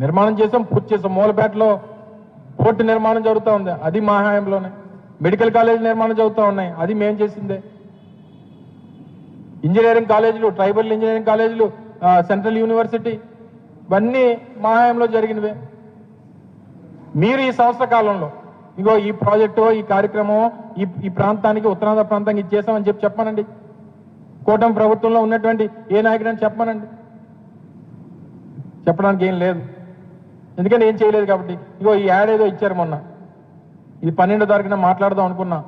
నిర్మాణం చేసాం, పూర్తి చేసాం. మూలపేటలో పోర్టు నిర్మాణం జరుగుతూ ఉంది, అది మా హయాంలోనే. మెడికల్ కాలేజ్ నిర్మాణం జరుగుతూ ఉన్నాయి, అది మేము చేసిందే. ఇంజనీరింగ్ కాలేజీలు, ట్రైబల్ ఇంజనీరింగ్ కాలేజీలు, సెంట్రల్ యూనివర్సిటీ, ఇవన్నీ మా హయాంలో జరిగినవే. మీరు ఈ సంవత్సర కాలంలో ఇగో ఈ ప్రాజెక్టు, ఈ కార్యక్రమం ఈ ప్రాంతానికి, ఉత్తరాంధ్ర ప్రాంతానికి ఇచ్చేసామని చెప్పానండి. కూటమి ప్రభుత్వంలో ఉన్నటువంటి ఏ నాయకుడని చెప్పానండి. చెప్పడానికి ఏం లేదు, ఎందుకంటే ఏం చేయలేదు కాబట్టి. ఇగో ఈ యాడ్ ఏదో ఇచ్చారు మొన్న, ఇది 12వ తారీఖున మాట్లాడదాం అనుకున్నా.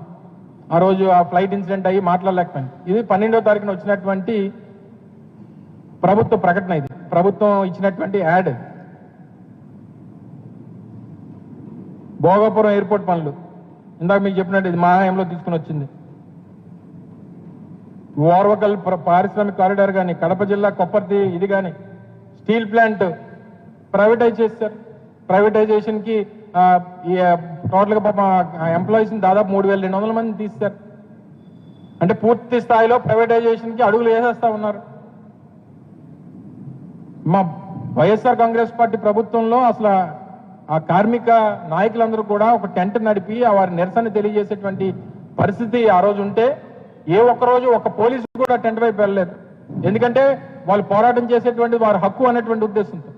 ఆ రోజు ఆ ఫ్లైట్ ఇన్సిడెంట్ అయ్యి మాట్లాడలేకపోయింది. ఇది 12వ తారీఖున వచ్చినటువంటి ప్రభుత్వ ప్రకటన, ఇది ప్రభుత్వం ఇచ్చినటువంటి యాడ్. భోగాపురం ఎయిర్పోర్ట్ పనులు ఇందాక మీకు చెప్పినట్టు ఇది మా హయాంలో తీసుకుని వచ్చింది. ఓర్వకల్ పారిశ్రామిక కారిడార్ కానీ, కడప జిల్లా కొప్పర్తి ఇది కానీ, స్టీల్ ప్లాంట్ ప్రైవేటైజ్ చేశారు. ప్రైవేటైజేషన్కి టోటల్గా పాప ఎంప్లాయీస్ని దాదాపు 3200 మంది తీశారు. అంటే పూర్తి స్థాయిలో ప్రైవేటైజేషన్కి అడుగులు వేసేస్తా ఉన్నారు. మా వైఎస్ఆర్ కాంగ్రెస్ పార్టీ ప్రభుత్వంలో అసలు ఆ కార్మిక నాయకులందరూ కూడా ఒక టెంట్ నడిపి వారి నిరసన తెలియజేసేటువంటి పరిస్థితి ఆ రోజు ఉంటే, ఏ ఒక్కరోజు ఒక పోలీసు కూడా టెంట్ వైపు వెళ్ళలేదు. ఎందుకంటే వాళ్ళు పోరాటం చేసేటువంటి వారి హక్కు అనేటువంటి ఉద్దేశంతో.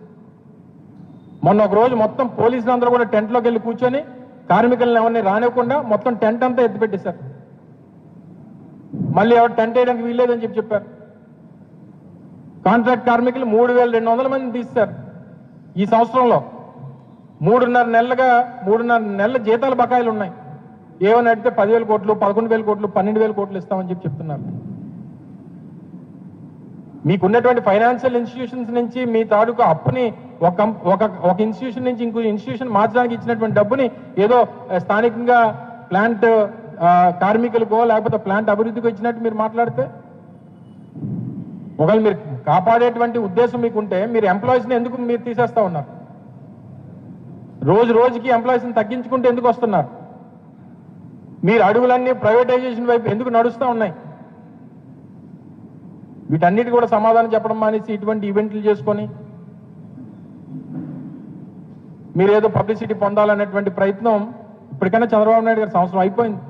మొన్న ఒక రోజు మొత్తం పోలీసులందరూ కూడా టెంట్లోకి వెళ్ళి కూర్చొని కార్మికులను ఎవరిని రానివ్వకుండా మొత్తం టెంట్ అంతా ఎత్తిపెట్టేశారు. మళ్ళీ ఎవరు టెంట్ వేయడానికి వీల్లేదని చెప్పారు. కాంట్రాక్ట్ కార్మికులు 3200 మందిని తీశారు. ఈ సంవత్సరంలో 3.5 నెలల జీతాల బకాయిలు ఉన్నాయి. ఏమని అడిగితే 10,000 కోట్లు, 11,000 కోట్లు, 12,000 కోట్లు ఇస్తామని చెప్తున్నారు. మీకున్నటువంటి ఫైనాన్షియల్ ఇన్స్టిట్యూషన్స్ నుంచి మీ తాలూకు అప్పుని ఒక ఇన్స్టిట్యూషన్ నుంచి ఇంకో ఇన్స్టిట్యూషన్ మార్చడానికి ఇచ్చినటువంటి డబ్బుని ఏదో స్థానికంగా ప్లాంట్ కార్మికులకో లేకపోతే ప్లాంట్ అభివృద్ధికి ఇచ్చినట్టు మీరు మాట్లాడితే, ఒకవేళ మీరు కాపాడేటువంటి ఉద్దేశం మీకుంటే మీరు ఎంప్లాయీస్ని ఎందుకు మీరు తీసేస్తా ఉన్నారు? రోజు రోజుకి ఎంప్లాయీస్ని తగ్గించుకుంటూ ఎందుకు వస్తున్నారు? మీరు అడుగులన్నీ ప్రైవేటైజేషన్ వైపు ఎందుకు నడుస్తూ ఉన్నాయి? వీటన్నిటి కూడా సమాధానం చెప్పడం మానేసి ఇటువంటి ఈవెంట్లు చేసుకొని మీరేదో పబ్లిసిటీ పొందాలనేటువంటి ప్రయత్నం ఇప్పటికైనా చంద్రబాబు నాయుడు గారు సంవత్సరం అయిపోయింది.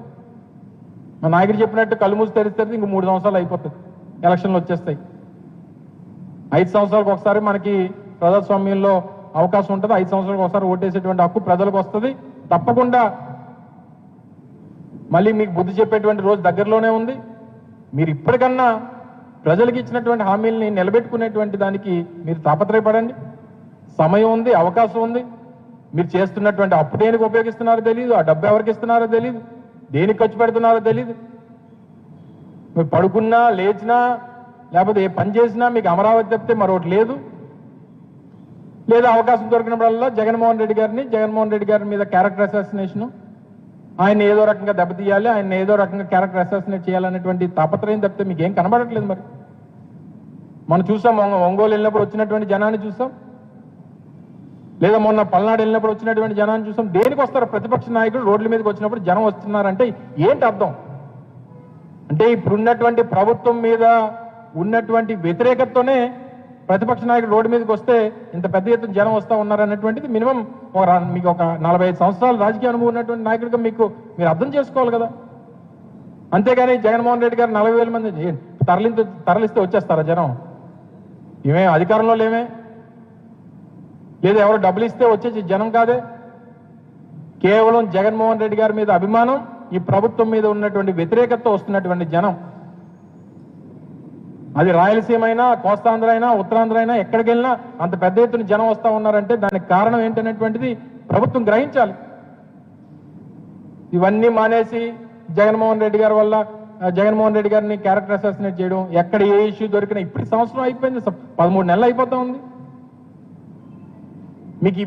మా నాయకుడు చెప్పినట్టు కళ్ళు మూసి తెరిస్తే ఇంక 3 సంవత్సరాలు అయిపోతుంది, ఎలక్షన్లు వచ్చేస్తాయి. 5 సంవత్సరాలకు ఒకసారి మనకి ప్రజాస్వామ్యంలో అవకాశం ఉంటుంది. 5 సంవత్సరాలకు ఒకసారి ఓటేసేటువంటి హక్కు ప్రజలకు వస్తుంది. తప్పకుండా మళ్ళీ మీకు బుద్ధి చెప్పేటువంటి రోజు దగ్గరలోనే ఉంది. మీరు ఇప్పటికన్నా ప్రజలకు ఇచ్చినటువంటి హామీల్ని నిలబెట్టుకునేటువంటి దానికి మీరు తాపత్రయపడండి. సమయం ఉంది, అవకాశం ఉంది. మీరు చేస్తున్నటువంటి అప్పు దేనికి ఉపయోగిస్తున్నారో తెలియదు, ఆ డబ్బు ఎవరికి ఇస్తున్నారో తెలియదు, దేనికి ఖర్చు పెడుతున్నారో తెలియదు. మీరు పడుకున్నా, లేచినా, లేకపోతే ఏ పని చేసినా మీకు అమరావతి తప్పితే మరొకటి లేదు. లేదా అవకాశం దొరికినప్పుడల్లా జగన్మోహన్ రెడ్డి గారి మీద క్యారెక్టర్ అసాసినేషను, ఆయన ఏదో రకంగా దెబ్బతీయాలి, ఆయన ఏదో రకంగా క్యారెక్టర్ అసాసినేట్ చేయాలనేటువంటి తాపత్రయం తప్పితే మీకు ఏం కనబడట్లేదు. మరి మనం చూసాం, ఒంగోలు వెళ్ళినప్పుడు వచ్చినటువంటి జనాన్ని చూసాం, లేదా మొన్న పల్నాడు వెళ్ళినప్పుడు వచ్చినటువంటి జనాన్ని చూసాం. దేనికి వస్తారు? ప్రతిపక్ష నాయకులు రోడ్ల మీదకి వచ్చినప్పుడు జనం వస్తున్నారంటే ఏంటి అర్థం? అంటే ఇప్పుడున్నటువంటి ప్రభుత్వం మీద ఉన్నటువంటి వ్యతిరేకతతోనే ప్రతిపక్ష నాయకులు రోడ్డు మీదకి వస్తే ఇంత పెద్ద ఎత్తున జనం వస్తూ ఉన్నారనేటువంటిది మినిమం మీకు ఒక 45 సంవత్సరాలు రాజకీయ అనుభవం ఉన్నటువంటి నాయకుడిగా మీరు అర్థం చేసుకోవాలి కదా. అంతేగాని జగన్మోహన్ రెడ్డి గారు 40,000 మంది తరలిస్తే వచ్చేస్తారా జనం? ఏమే అధికారంలో లేమే, లేదా ఎవరు డబ్బులు ఇస్తే వచ్చేసి జనం కాదే. కేవలం జగన్మోహన్ రెడ్డి గారి మీద అభిమానం, ఈ ప్రభుత్వం మీద ఉన్నటువంటి వ్యతిరేకతతో వస్తున్నటువంటి జనం. అది రాయలసీమ అయినా, కోస్తాంధ్ర అయినా, ఉత్తరాంధ్ర అయినా, ఎక్కడికి వెళ్ళినా అంత పెద్ద ఎత్తున జనం వస్తూ ఉన్నారంటే దానికి కారణం ఏంటనేటువంటిది ప్రభుత్వం గ్రహించాలి. ఇవన్నీ మానేసి జగన్మోహన్ రెడ్డి గారిని క్యారెక్టర్ అసాసినేట్ చేయడం, ఎక్కడ ఏ ఇష్యూ దొరికినా ఇప్పుడు సంవత్సరం అయిపోయింది, 13 నెలలు అయిపోతా ఉంది.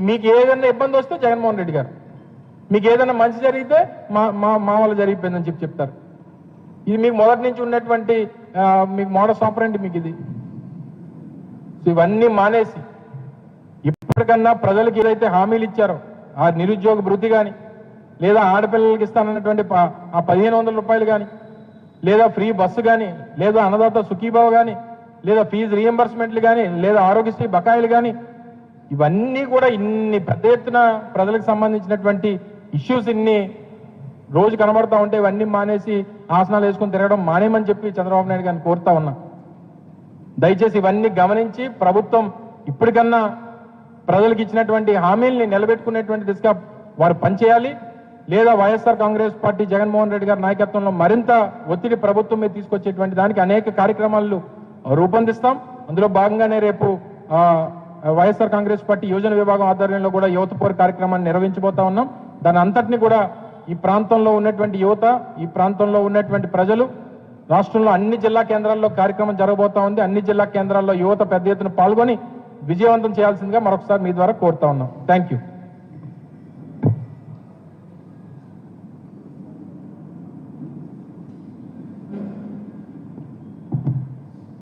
మీకు ఏదైనా ఇబ్బంది వస్తే జగన్మోహన్ రెడ్డి గారు, మీకు ఏదైనా మంచి జరిగితే మా వల్ల జరిగిపోయిందని చెప్తారు. ఇది మీకు మొదటి నుంచి ఉన్నటువంటి మీకు మోడస్ ఆపరెండి మీకు ఇది. ఇవన్నీ మానేసి ఇప్పటికన్నా ప్రజలకు ఏదైతే హామీలు ఇచ్చారో ఆ నిరుద్యోగ భృతి కానీ, లేదా ఆడపిల్లలకి ఇస్తానన్నటువంటి ఆ 1,500 రూపాయలు కానీ, లేదా ఫ్రీ బస్సు కానీ, లేదా అన్నదాత సుఖీభావ కానీ, లేదా ఫీజు రీఎంబర్స్మెంట్లు కానీ, లేదా ఆరోగ్యశ్రీ బకాయిలు కానీ, ఇవన్నీ కూడా ఇన్ని పెద్ద ఎత్తున ప్రజలకు సంబంధించినటువంటి ఇష్యూస్ ఇన్ని రోజు కనబడతా ఉంటే ఇవన్నీ మానేసి ఆసనాలు వేసుకొని తిరగడం మానేమని చెప్పి చంద్రబాబు నాయుడు గారిని కోరుతా ఉన్నా. దయచేసి ఇవన్నీ గమనించి ప్రభుత్వం ఇప్పటికన్నా ప్రజలకు ఇచ్చినటువంటి హామీల్ని నిలబెట్టుకునేటువంటి దిశగా వారు పనిచేయాలి. లేదా వైఎస్ఆర్ కాంగ్రెస్ పార్టీ జగన్మోహన్ రెడ్డి గారి నాయకత్వంలో మరింత ఒత్తిడి ప్రభుత్వం మీద తీసుకొచ్చేటువంటి దానికి అనేక కార్యక్రమాలు రూపొందిస్తాం. అందులో భాగంగానే రేపు వైఎస్ఆర్ కాంగ్రెస్ పార్టీ యువజన విభాగం ఆధ్వర్యంలో కూడా యువత పోరు కార్యక్రమాన్ని నిర్వహించబోతా ఉన్నాం. దాని అంతటిని కూడా ఈ ప్రాంతంలో ఉన్నటువంటి యువత, ఈ ప్రాంతంలో ఉన్నటువంటి ప్రజలు, రాష్ట్రంలో అన్ని జిల్లా కేంద్రాల్లో కార్యక్రమం జరగబోతా ఉంది. అన్ని జిల్లా కేంద్రాల్లో యువత పెద్ద ఎత్తున పాల్గొని విజయవంతం చేయాల్సిందిగా మరొకసారి మీ ద్వారా కోరుతా ఉన్నాం. Thank you.